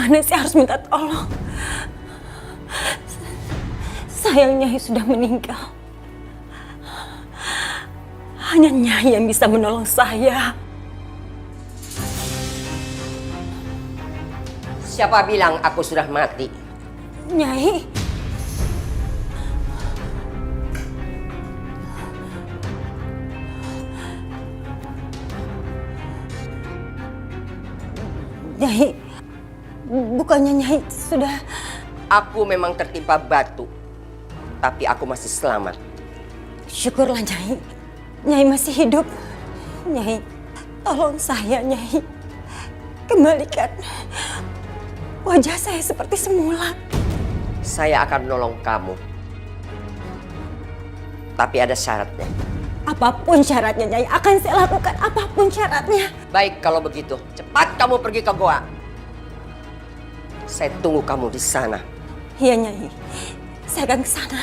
Bagaimana sih harus minta tolong? Sayang Nyai sudah meninggal. Hanya Nyai yang bisa menolong saya. Siapa bilang aku sudah mati? Nyai. Nyai, bukannya Nyai sudah... Aku memang tertimpa batu, tapi aku masih selamat. Syukurlah Nyai, Nyai masih hidup. Nyai, tolong saya Nyai, kembalikan wajah saya seperti semula. Saya akan menolong kamu, tapi ada syaratnya. Apapun syaratnya Nyai, akan saya lakukan apapun syaratnya. Baik kalau begitu, cepat kamu pergi ke goa. Saya tunggu kamu di sana. Iya Nyai, saya akan ke sana.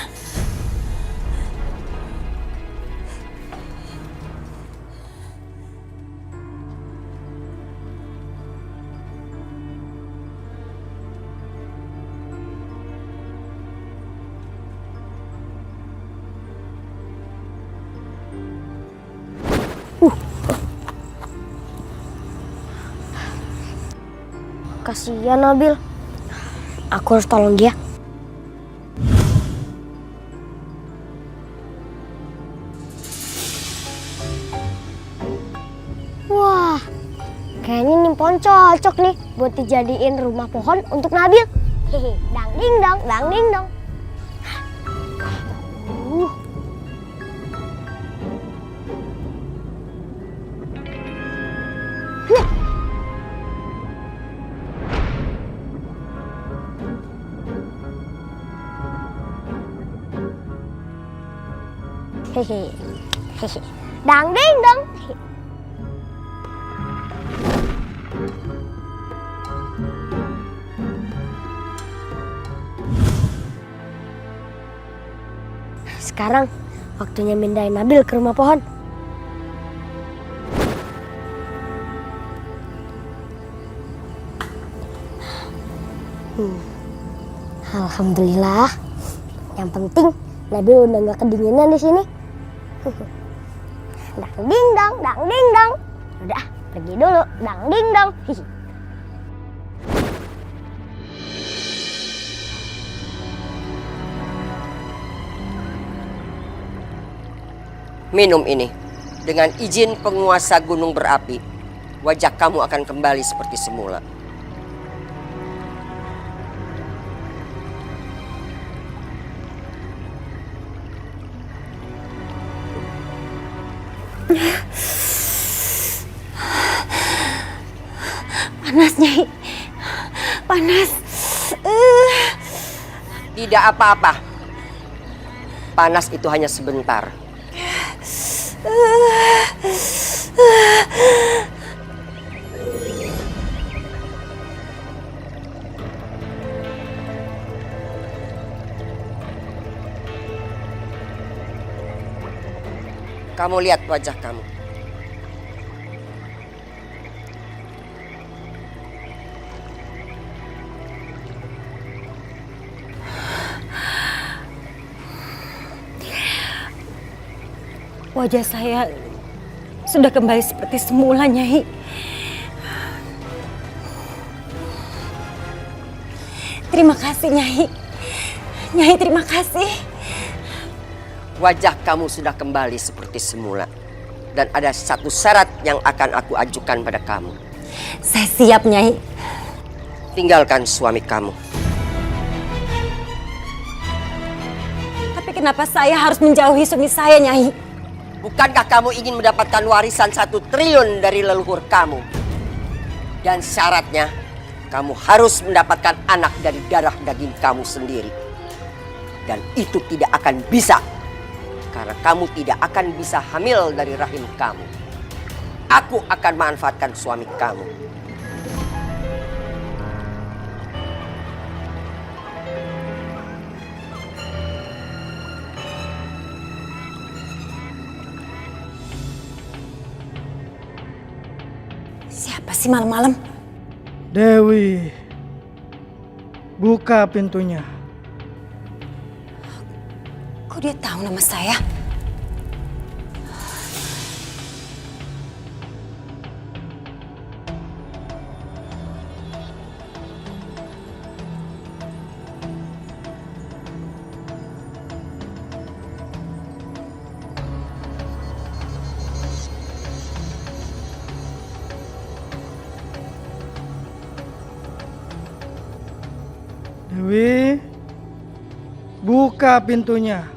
Kasihan Nabil. Aku harus tolong dia. Wah, kayaknya nih pohon cocok nih buat dijadiin rumah pohon untuk Nabil. Hehe, dang ding dong, dang ding dong. Hehe, hehe, dang ding dong. Sekarang waktunya mindahin Nabil ke rumah pohon. Alhamdulillah. Yang penting Nabil udah nggak kedinginan di sini. Dang ding dong, dang ding dong. Udah, pergi dulu. Dang ding dong. Minum ini. Dengan izin penguasa gunung berapi, wajah kamu akan kembali seperti semula. Panas Nyai, panas. Tidak apa-apa. Panas itu hanya sebentar. Kamu lihat wajah kamu. Wajah saya sudah kembali seperti semula, Nyai. Terima kasih, Nyai. Nyai, terima kasih. Wajah kamu sudah kembali seperti semula. Dan ada satu syarat yang akan aku ajukan pada kamu. Saya siap, Nyai. Tinggalkan suami kamu. Tapi kenapa saya harus menjauhi suami saya, Nyai? Bukankah kamu ingin mendapatkan warisan 1 triliun dari leluhur kamu? Dan syaratnya, kamu harus mendapatkan anak dari darah daging kamu sendiri. Dan itu tidak akan bisa. Karena kamu tidak akan bisa hamil dari rahim kamu. Aku akan manfaatkan suami kamu. Siapa sih malam-malam? Dewi, buka pintunya. Kok dia tahu nama saya? Dewi, buka pintunya.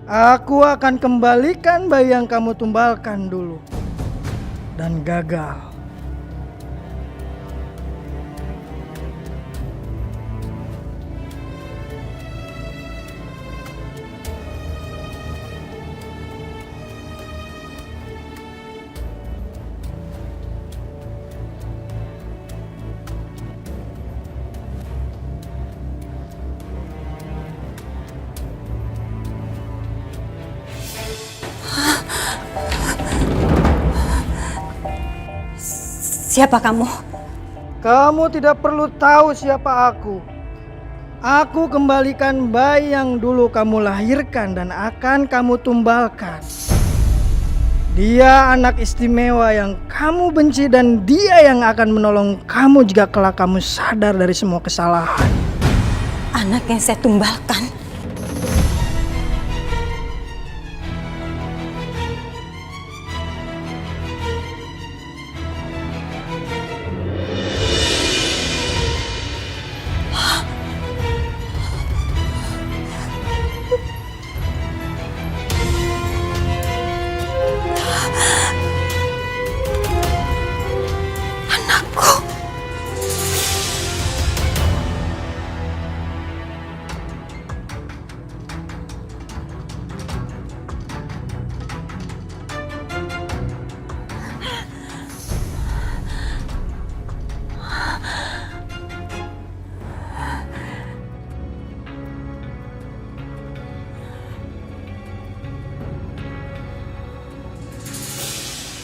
Aku akan kembalikan bayi yang kamu tumbalkan dulu. Dan gagal. Siapa kamu? Kamu tidak perlu tahu siapa aku. Aku kembalikan bayi yang dulu kamu lahirkan dan akan kamu tumbalkan. Dia anak istimewa yang kamu benci dan dia yang akan menolong kamu jika kelak kamu sadar dari semua kesalahan. Anak yang saya tumbalkan.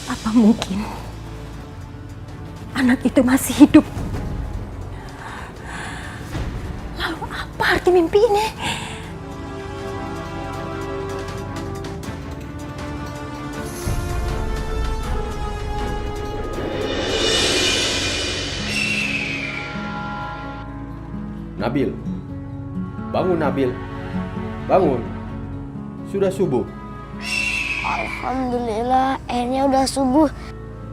Apa mungkin anak itu masih hidup? Lalu apa arti mimpi ini? Nabil, bangun Nabil, bangun. Sudah subuh. Alhamdulillah, akhirnya udah subuh.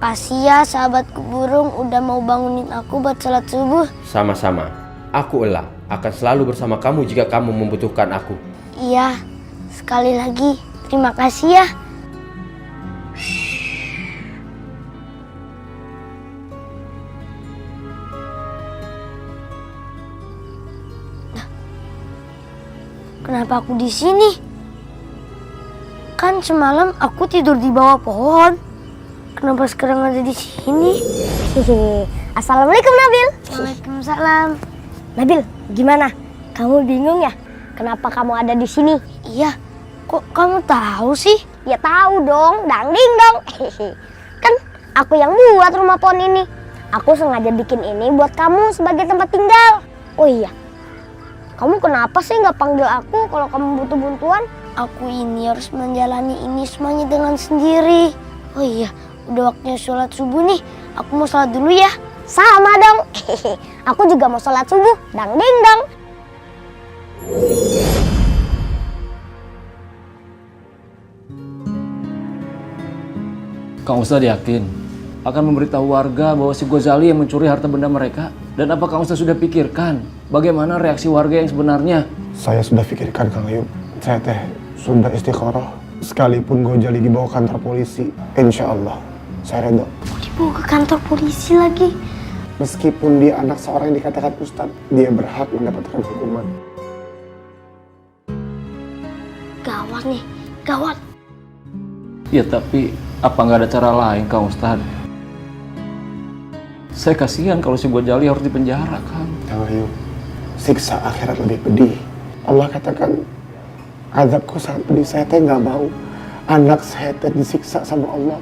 Kasih ya sahabatku burung udah mau bangunin aku buat sholat subuh. Sama-sama. Aku Ella akan selalu bersama kamu jika kamu membutuhkan aku. Iya, sekali lagi terima kasih ya. Nah, kenapa aku di sini? Kan semalam aku tidur di bawah pohon. Kenapa sekarang ada di sini? Assalamualaikum Nabil. Waalaikumsalam. Nabil, gimana? Kamu bingung ya? Kenapa kamu ada di sini? Iya. Kok kamu tahu sih? Ya tahu dong, dangding dong. Kan aku yang buat rumah pohon ini. Aku sengaja bikin ini buat kamu sebagai tempat tinggal. Oh iya. Kamu kenapa sih nggak panggil aku kalau kamu butuh bantuan? Aku ini harus menjalani ini semuanya dengan sendiri. Oh iya, udah waktunya sholat subuh nih. Aku mau sholat dulu ya. Sama dong. Aku juga mau sholat subuh. Dangding dong. Kang Ustadz yakin akan memberitahu warga bahwa si Ghazali yang mencuri harta benda mereka? Dan apa Kang Ustadz sudah pikirkan bagaimana reaksi warga yang sebenarnya? Saya sudah pikirkan Kang Ayub. Saya sudah istikharah. Sekalipun Ghazali dibawa ke kantor polisi, insya Allah saya redha. Dibawa ke kantor polisi lagi? Meskipun dia anak seorang yang dikatakan Ustadz, dia berhak mendapatkan hukuman. Gawat nih, gawat. Ya tapi apa nggak ada cara lain Kang Ustadz? Saya kasihan kalau si Ghazali harus dipenjara Kang. Kang Ayub, siksa akhirat lebih pedih. Allah katakan, azabku sangat pedih, saya nggak mau anak saya disiksa sama Allah,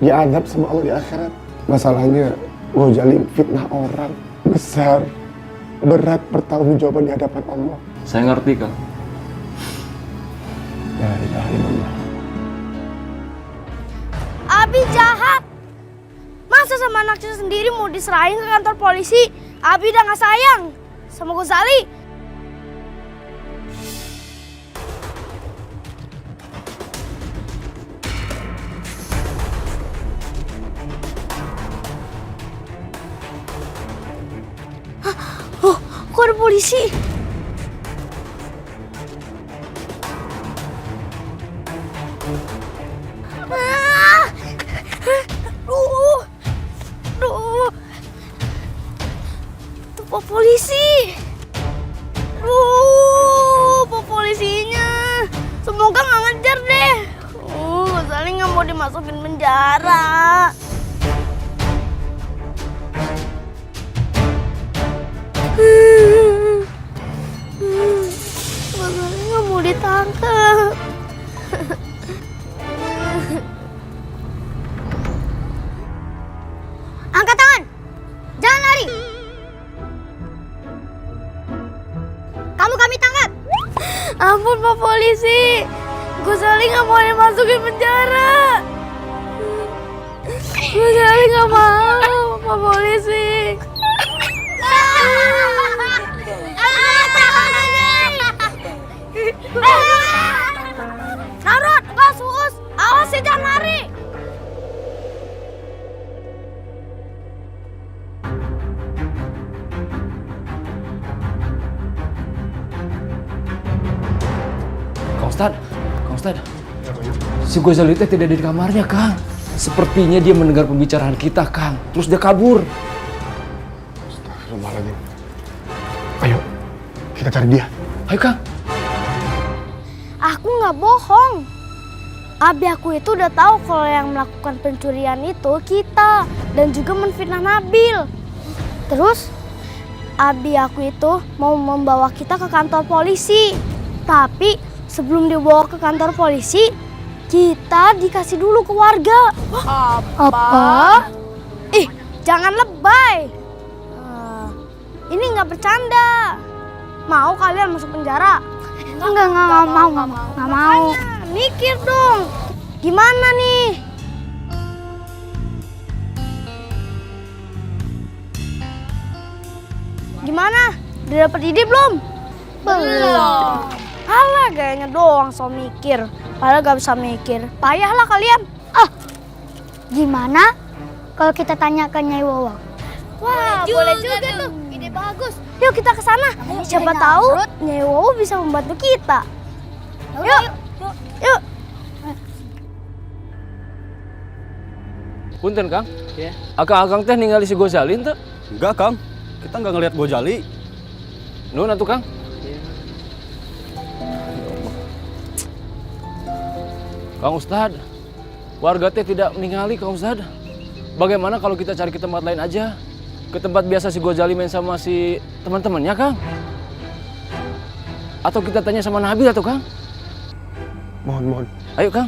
diazab sama Allah di akhirat. Masalahnya Ghazali fitnah orang besar, berat pertanggungjawaban di hadapan Allah. Saya ngerti, Kang. La ilaha illallah. Abi jahat. Masa sama anaknya sendiri mau diserahin ke kantor polisi? Abi udah gak sayang sama Ghazali. Oh, kok ada polisi? Pak polisi. Pak polisinya. Semoga nggak ngejar deh. Ghazali nggak mau dimasukin penjara. Ghazali nggak mau ditangkap. Angkat tangan. Jangan lari. Kami tangkap. Ampun Pak polisi. Ghazali nggak mau dimasukin penjara. Ghazali nggak mau, Pak polisi. Narut, Pak Suus. Awas ya, jangan lari. Kang Ustad, si Ghazali teh tidak ada di kamarnya, Kang. Sepertinya dia mendengar pembicaraan kita, Kang. Terus dia kabur. Astagfirullahaladzim. Ayo, kita cari dia. Ayo, Kang. Aku nggak bohong. Abi aku itu udah tahu kalau yang melakukan pencurian itu kita dan juga menfitnah Nabil. Terus Abi aku itu mau membawa kita ke kantor polisi. Tapi sebelum dibawa ke kantor polisi, kita dikasih dulu ke warga. Apa? Ih, jangan lebay. Ini nggak bercanda. Mau kalian masuk penjara? Nggak mau. Mikir dong. Gimana nih? Gimana? Udah dapat ide belum? Belum. Alah, gayanya doang so mikir. Padahal gak bisa mikir. Payahlah kalian. Gimana kalau kita tanya ke Nyai Wowo? Wah, boleh juga tuh. Ide bagus. Yuk kita ke sana. Siapa tahu Nyai Wowo bisa membantu kita. Yuk. Punten, Kang. Akang teh ningali si Ghazali teh? Enggak, Kang. Kita nggak ngelihat Ghazali. Nun atuh, Kang. Kang Ustad, warga teh tidak ningali, Kang Ustad. Bagaimana kalau kita cari ke tempat lain aja? Ke tempat biasa si Ghazali main sama si teman-temannya, Kang? Atau kita tanya sama Nabil atau, Kang? Mohon. Ayo, Kang.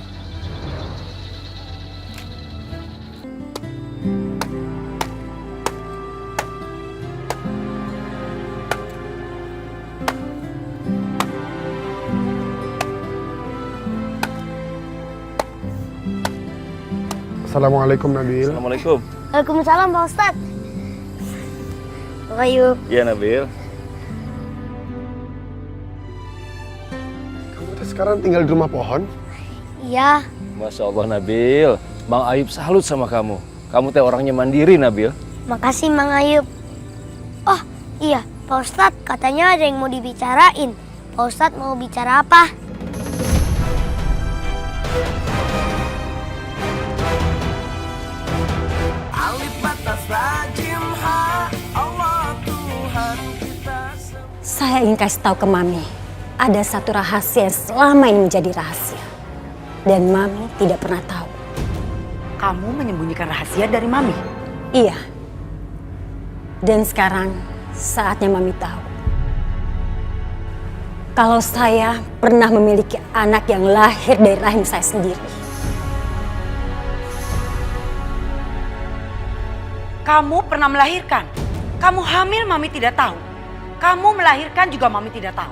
Assalamualaikum Nabil. Assalamualaikum. Waalaikumsalam Pak Ustadz. Ayo. Iya, Nabil. Kamu teh sekarang tinggal di rumah pohon? Iya. Masya Allah, Nabil. Bang Ayub salut sama kamu. Kamu teh orangnya mandiri, Nabil. Makasih Mang Ayub. Oh iya, Pak Ustadz katanya ada yang mau dibicarain. Pak Ustadz mau bicara apa? Saya ingin kasih tahu ke Mami, ada satu rahasia yang selama ini menjadi rahasia. Dan Mami tidak pernah tahu. Kamu menyembunyikan rahasia dari Mami? Iya. Dan sekarang saatnya Mami tahu. Kalau saya pernah memiliki anak yang lahir dari rahim saya sendiri. Kamu pernah melahirkan? Kamu hamil, Mami tidak tahu. Kamu melahirkan juga Mami tidak tahu.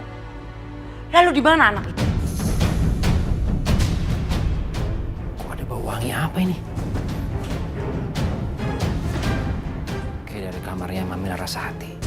Lalu di mana anak itu? Kok ada bau wangi apa ini? Kayak dari kamarnya Mami Larasati.